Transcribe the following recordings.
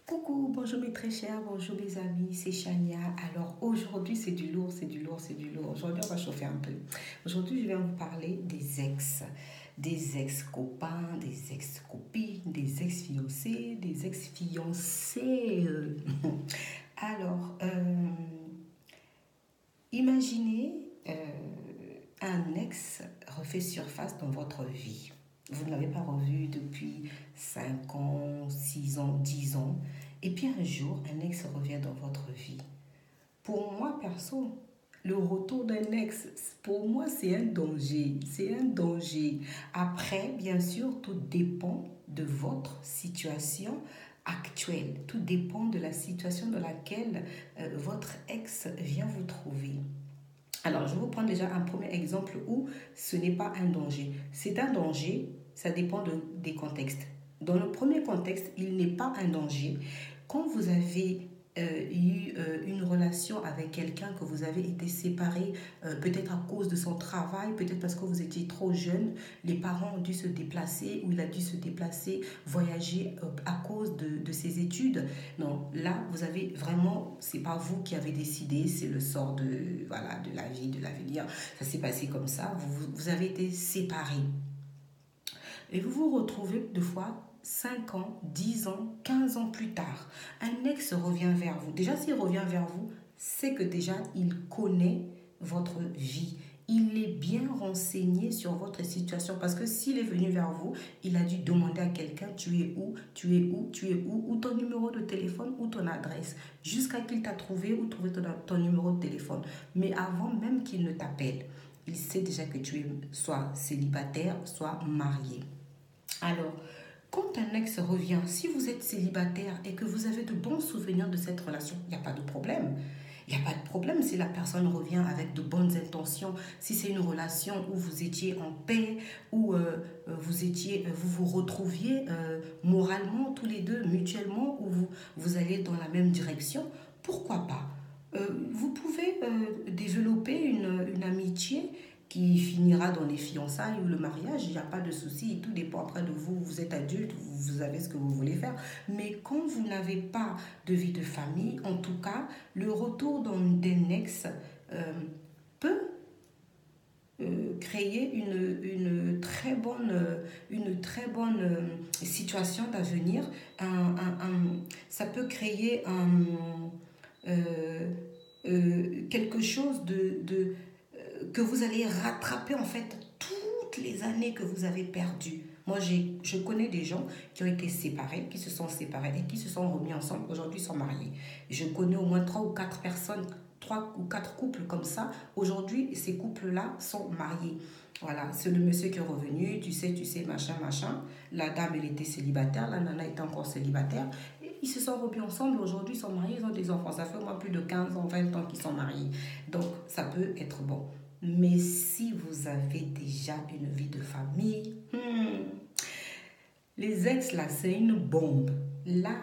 Coucou, bonjour mes très chers, bonjour mes amis, c'est Chania. Alors aujourd'hui c'est du lourd, c'est du lourd, c'est du lourd. Aujourd'hui on va chauffer un peu. Aujourd'hui je vais vous parler des ex-copains, des ex-copines, des ex-fiancés, des ex-fiancés. Alors, imaginez un ex refait surface dans votre vie. Vous ne l'avez pas revu depuis 5 ans, 6 ans, 10 ans. Et puis un jour, un ex revient dans votre vie. Pour moi, perso, le retour d'un ex, pour moi, c'est un danger. C'est un danger. Après, bien sûr, tout dépend de votre situation actuelle. Tout dépend de la situation dans laquelle votre ex vient vous trouver. Alors, je vais vous prendre déjà un premier exemple où ce n'est pas un danger. C'est un danger, ça dépend des contextes. Dans le premier contexte, il n'est pas un danger. Quand vous avez eu une relation avec quelqu'un, que vous avez été séparés, peut-être à cause de son travail, peut-être parce que vous étiez trop jeune, les parents ont dû se déplacer ou il a dû se déplacer, voyager à cause de ses études. Non, là, vous avez vraiment, c'est pas vous qui avez décidé, c'est le sort de, voilà, de la vie, de l'avenir. Ça s'est passé comme ça, vous avez été séparés. Et vous vous retrouvez deux fois 5 ans, 10 ans, 15 ans plus tard. Un ex revient vers vous. Déjà, s'il revient vers vous, c'est que déjà, il connaît votre vie. Il est bien renseigné sur votre situation parce que s'il est venu vers vous, il a dû demander à quelqu'un tu es où, tu es où, tu es où, ou ton numéro de téléphone ou ton adresse, jusqu'à qu'il t'a trouvé ou trouvé ton numéro de téléphone. Mais avant même qu'il ne t'appelle, il sait déjà que tu es soit célibataire, soit marié. Alors, quand un ex revient, si vous êtes célibataire et que vous avez de bons souvenirs de cette relation, il n'y a pas de problème. Il n'y a pas de problème si la personne revient avec de bonnes intentions, si c'est une relation où vous étiez en paix, où vous vous retrouviez moralement tous les deux, mutuellement, où vous allez dans la même direction, pourquoi pas. Vous pouvez développer une amitié qui finira dans les fiançailles ou le mariage, il n'y a pas de souci, tout dépend après de vous, vous êtes adulte, vous savez ce que vous voulez faire. Mais quand vous n'avez pas de vie de famille, en tout cas, le retour d'un ex peut créer une très bonne situation d'avenir. Ça peut créer quelque chose que vous allez rattraper en fait toutes les années que vous avez perdues. Moi, je connais des gens qui ont été séparés, qui se sont séparés et qui se sont remis ensemble. Aujourd'hui, ils sont mariés. Je connais au moins 3 ou 4 personnes, 3 ou 4 couples comme ça. Aujourd'hui, ces couples-là sont mariés. Voilà, c'est le monsieur qui est revenu, tu sais, machin, machin. La dame, elle était célibataire, la nana était encore célibataire. Et ils se sont remis ensemble, aujourd'hui, ils sont mariés, ils ont des enfants. Ça fait au moins plus de 15 ans, 20 ans qu'ils sont mariés. Donc, ça peut être bon. Mais si vous avez déjà une vie de famille, les ex là, c'est une bombe. Là,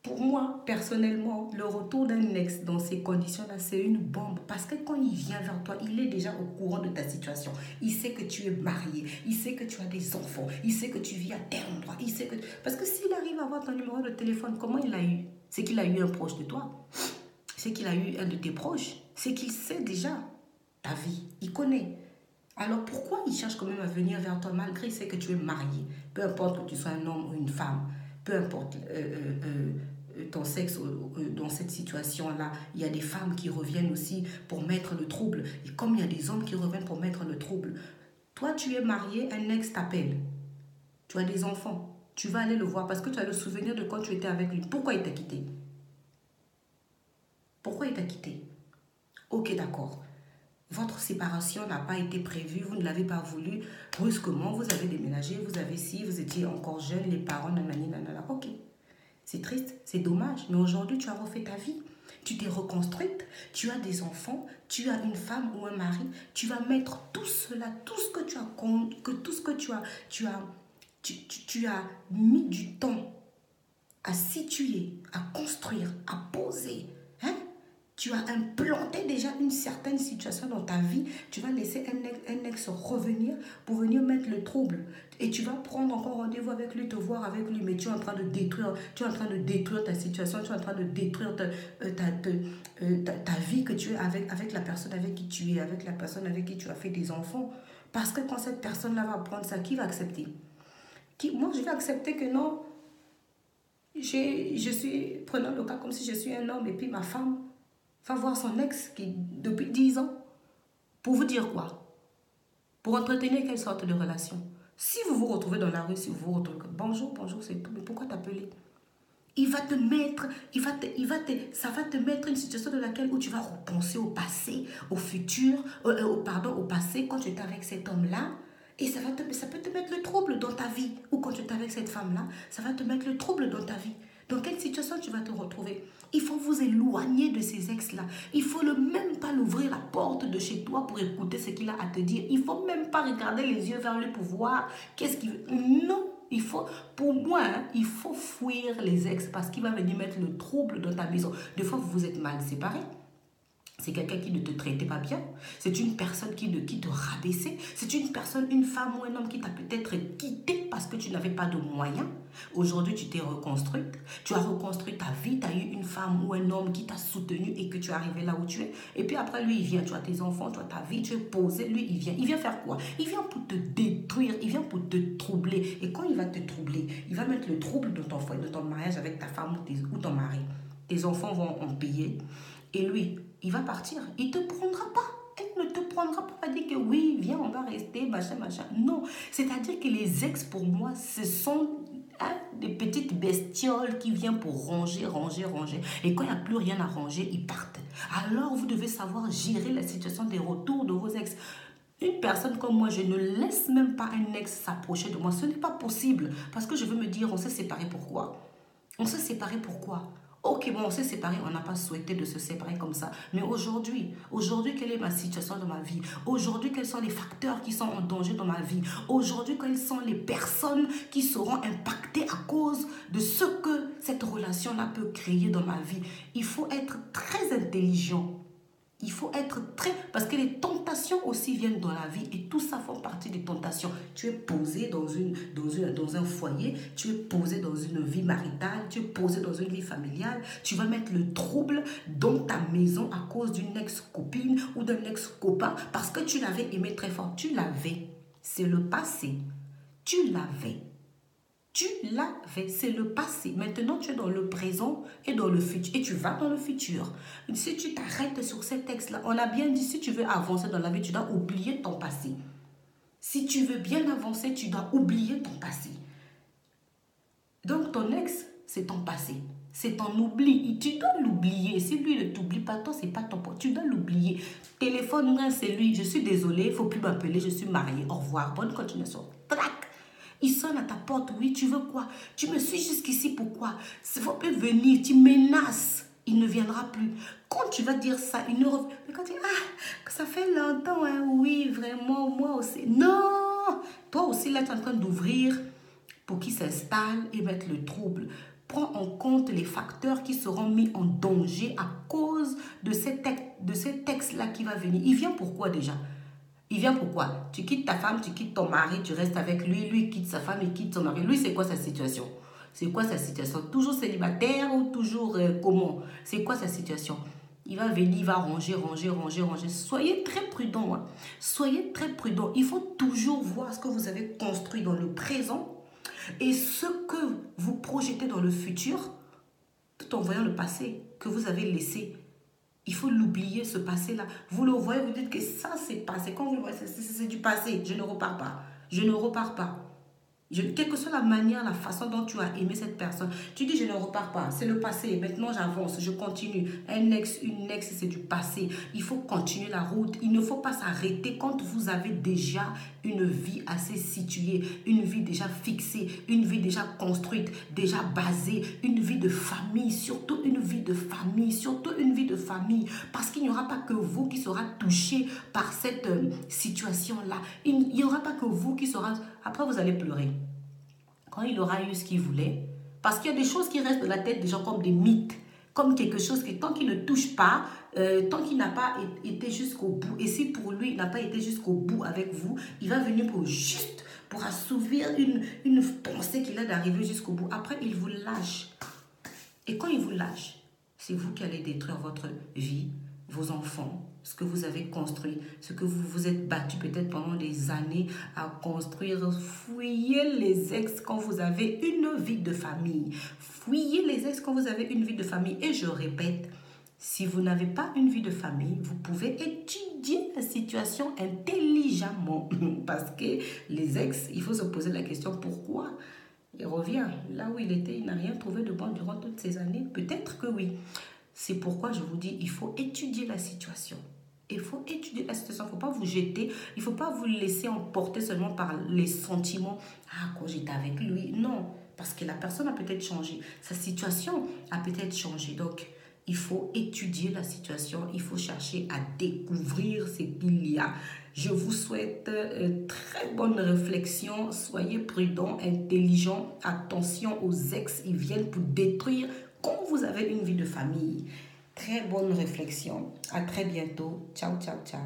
pour moi, personnellement, le retour d'un ex dans ces conditions-là, c'est une bombe. Parce que quand il vient vers toi, il est déjà au courant de ta situation. Il sait que tu es marié, il sait que tu as des enfants, il sait que tu vis à tel endroit, il sait que... Parce que s'il arrive à avoir ton numéro de téléphone, comment il l'a eu? C'est qu'il a eu un proche de toi. C'est qu'il a eu un de tes proches. C'est qu'il sait déjà ta vie. Il connaît. Alors pourquoi il cherche quand même à venir vers toi malgré c'est que tu es marié? Peu importe que tu sois un homme ou une femme, peu importe ton sexe dans cette situation-là, il y a des femmes qui reviennent aussi pour mettre le trouble. Et comme il y a des hommes qui reviennent pour mettre le trouble, toi tu es marié, un ex t'appelle, tu as des enfants, tu vas aller le voir parce que tu as le souvenir de quand tu étais avec lui. Pourquoi il t'a quitté? Pourquoi il t'a quitté? Ok, d'accord. Votre séparation n'a pas été prévue, vous ne l'avez pas voulu. Brusquement, vous avez déménagé, vous avez si, vous étiez encore jeune, les parents, nanani, nanana. Ok, c'est triste, c'est dommage, mais aujourd'hui, tu as refait ta vie. Tu t'es reconstruite, tu as des enfants, tu as une femme ou un mari. Tu vas mettre tout cela, tout ce que tu as, tout ce que tu as mis du temps à situer, à construire, à poser. Hein? Tu as implanté déjà une certaine situation dans ta vie. Tu vas laisser un ex revenir pour venir mettre le trouble. Et tu vas prendre encore rendez-vous avec lui, te voir avec lui. Mais tu es en train de détruire, ta situation. Tu es en train de détruire ta vie que tu es avec la personne avec qui tu es, avec la personne avec qui tu as fait des enfants. Parce que quand cette personne-là va prendre ça, qui va accepter? Moi, je vais accepter que non, je suis, prenant le cas comme si je suis un homme et puis ma femme va voir son ex qui depuis 10 ans. Pour vous dire quoi? Pour entretenir quelle sorte de relation? Si vous vous retrouvez dans la rue, si vous vous retrouvez, bonjour, c'est tout, mais pourquoi t'appeler? Il va te mettre, ça va te mettre une situation dans laquelle où tu vas repenser au passé, au futur, au passé, quand tu étais avec cet homme-là. Et ça peut te mettre le trouble dans ta vie. Ou quand tu étais avec cette femme-là, ça va te mettre le trouble dans ta vie. Dans quelle situation tu vas te retrouver? Il faut vous éloigner de ces ex-là. Il ne faut même pas l'ouvrir la porte de chez toi pour écouter ce qu'il a à te dire. Il ne faut même pas regarder les yeux vers lui pour voir qu'est-ce qu'il veut. Non, pour moi, il faut fuir les ex parce qu'il va venir mettre le trouble dans ta maison. Des fois, vous vous êtes mal séparés. C'est quelqu'un qui ne te traitait pas bien. C'est une personne qui te rabaissait. C'est une personne, une femme ou un homme qui t'a peut-être quitté parce que tu n'avais pas de moyens. Aujourd'hui, tu t'es reconstruite. Tu as reconstruit ta vie. Tu as eu une femme ou un homme qui t'a soutenu et que tu es arrivé là où tu es. Et puis après, lui, il vient. Tu as tes enfants, tu as ta vie, tu es posé. Lui, il vient. Il vient faire quoi? Il vient pour te détruire. Il vient pour te troubler. Et quand il va te troubler, il va mettre le trouble dans ton foyer, dans ton mariage avec ta femme ou ton mari. Tes enfants vont en payer. Et lui, il va partir. Il ne te prendra pas. Elle ne te prendra pas. Elle va dire que oui, viens, on va rester, machin, machin. Non. C'est-à-dire que les ex, pour moi, ce sont des petites bestioles qui viennent pour ranger. Et quand il n'y a plus rien à ranger, ils partent. Alors, vous devez savoir gérer la situation des retours de vos ex. Une personne comme moi, je ne laisse même pas un ex s'approcher de moi. Ce n'est pas possible. Parce que je veux me dire, on s'est séparés pourquoi? On s'est séparés pourquoi? Ok, bon, on s'est séparés, on n'a pas souhaité de se séparer comme ça. Mais aujourd'hui, quelle est ma situation dans ma vie? Aujourd'hui, quels sont les facteurs qui sont en danger dans ma vie? Aujourd'hui, quelles sont les personnes qui seront impactées à cause de ce que cette relation-là peut créer dans ma vie? Il faut être très intelligent. Il faut être très... Parce que les tentations aussi viennent dans la vie et tout ça fait partie des tentations. Tu es posé dans un foyer, tu es posé dans une vie maritale, tu es posé dans une vie familiale. Tu vas mettre le trouble dans ta maison à cause d'une ex-copine ou d'un ex-copain parce que tu l'avais aimé très fort. Tu l'avais. C'est le passé. Tu l'avais. C'est le passé. Maintenant, tu es dans le présent et dans le futur. Et tu vas dans le futur. Si tu t'arrêtes sur ces textes-là, on a bien dit, si tu veux avancer dans la vie, tu dois oublier ton passé. Si tu veux bien avancer, tu dois oublier ton passé. Donc, ton ex, c'est ton passé. C'est ton oubli. Tu dois l'oublier. Si lui ne t'oublie pas, toi, c'est pas ton pote. Tu dois l'oublier. Téléphone, c'est lui. Je suis désolée, il ne faut plus m'appeler. Je suis mariée. Au revoir. Bonne continuation. Trac. Il sonne à ta porte. Oui, tu veux quoi? Tu me suis jusqu'ici, pourquoi? Il faut plus venir. Tu menaces. Il ne viendra plus. Quand tu vas dire ça, il ne revient. Mais quand tu dis, ça fait longtemps, hein? Oui, vraiment, moi aussi. Non! Toi aussi, là, tu es en train d'ouvrir pour qu'il s'installe et mettre le trouble. Prends en compte les facteurs qui seront mis en danger à cause de ces textes-là qui va venir. Il vient pourquoi déjà? Il vient pourquoi? Tu quittes ta femme, tu quittes ton mari, tu restes avec lui, lui quitte sa femme, il quitte son mari. Lui, c'est quoi sa situation? C'est quoi sa situation? Toujours célibataire ou toujours comment? C'est quoi sa situation? Il va venir, il va ranger. Soyez très prudents. Hein. Soyez très prudents. Il faut toujours voir ce que vous avez construit dans le présent et ce que vous projetez dans le futur, tout en voyant le passé que vous avez laissé. Il faut l'oublier, ce passé-là. Vous le voyez, vous dites que ça, c'est passé. Quand vous le voyez, c'est du passé. Je ne repars pas. Quelle que soit la manière, la façon dont tu as aimé cette personne, tu dis je ne repars pas, c'est le passé, maintenant j'avance, je continue. Un ex, une ex, c'est du passé. Il faut continuer la route, il ne faut pas s'arrêter quand vous avez déjà une vie assez située, une vie déjà fixée, une vie déjà construite, déjà basée, une vie de famille, surtout une vie de famille, parce qu'il n'y aura pas que vous qui sera touché par cette situation-là. Il n'y aura pas que vous qui sera... Après, vous allez pleurer. Quand il aura eu ce qu'il voulait, parce qu'il y a des choses qui restent dans la tête des gens comme des mythes. comme quelque chose que tant qu'il ne touche pas, tant qu'il n'a pas été jusqu'au bout, et si pour lui, il n'a pas été jusqu'au bout avec vous, il va venir pour assouvir une pensée qu'il a d'arriver jusqu'au bout. Après, il vous lâche. Et quand il vous lâche, c'est vous qui allez détruire votre vie, vos enfants, ce que vous avez construit, ce que vous vous êtes battu peut-être pendant des années à construire. Fuyez les ex quand vous avez une vie de famille. Fuyez les ex quand vous avez une vie de famille. Et je répète, si vous n'avez pas une vie de famille, vous pouvez étudier la situation intelligemment. Parce que les ex, il faut se poser la question pourquoi il revient là où il était, il n'a rien trouvé de bon durant toutes ces années. Peut-être que oui. C'est pourquoi je vous dis, il faut étudier la situation. Il faut étudier la situation. Il ne faut pas vous jeter. Il ne faut pas vous laisser emporter seulement par les sentiments. Ah, quand j'étais avec lui. Non, parce que la personne a peut-être changé. Sa situation a peut-être changé. Donc, il faut étudier la situation. Il faut chercher à découvrir ce qu'il y a. Je vous souhaite très bonne réflexion. Soyez prudents, intelligents. Attention aux ex. Ils viennent pour détruire quand vous avez une vie de famille. Très bonne réflexion. À très bientôt. Ciao, ciao, ciao.